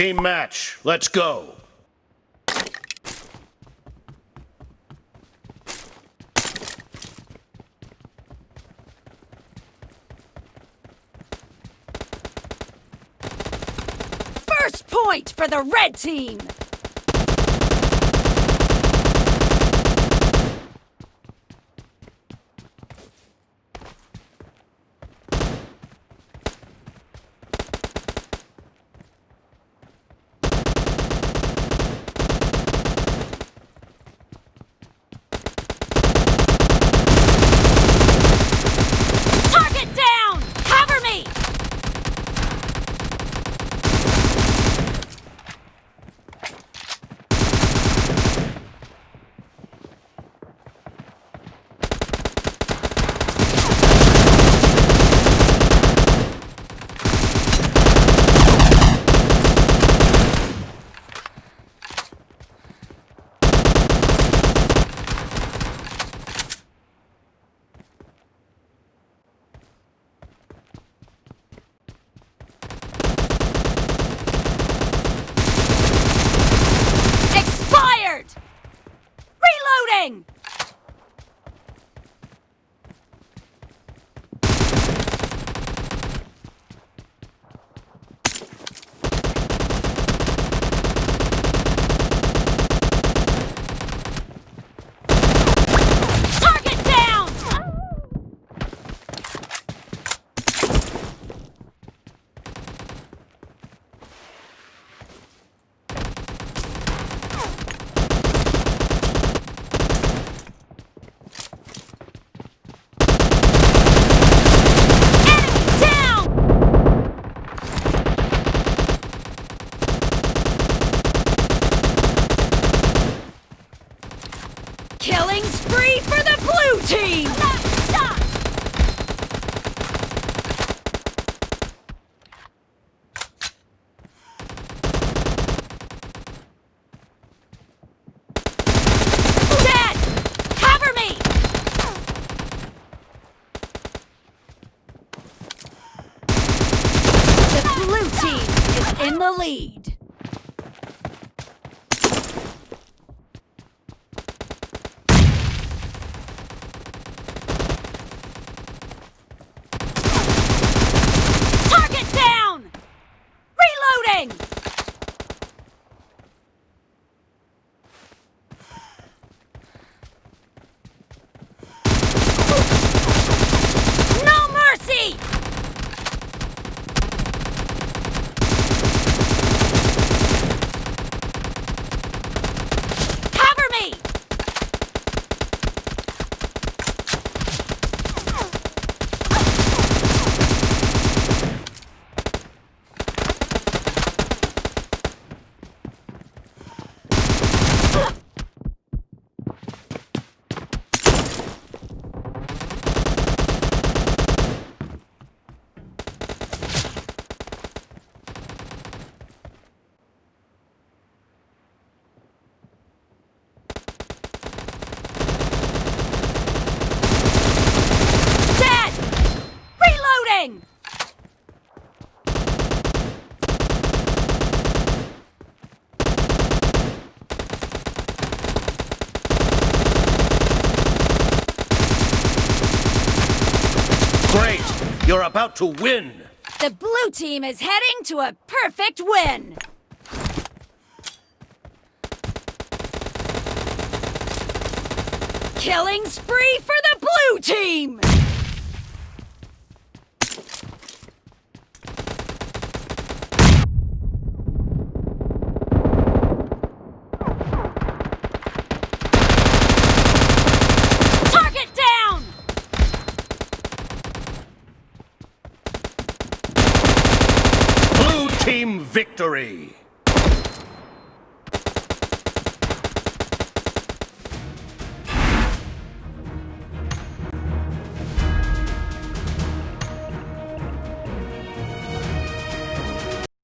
Team match, let's go. First point for the red team! Reloading! Target down! Killing spree for the blue team! Last shot! Dead! Cover me! The blue team is in the lead. No mercy! Cover me! Great! You're about to win! The blue team is heading to a perfect win! Killing spree for the blue team! Team victory!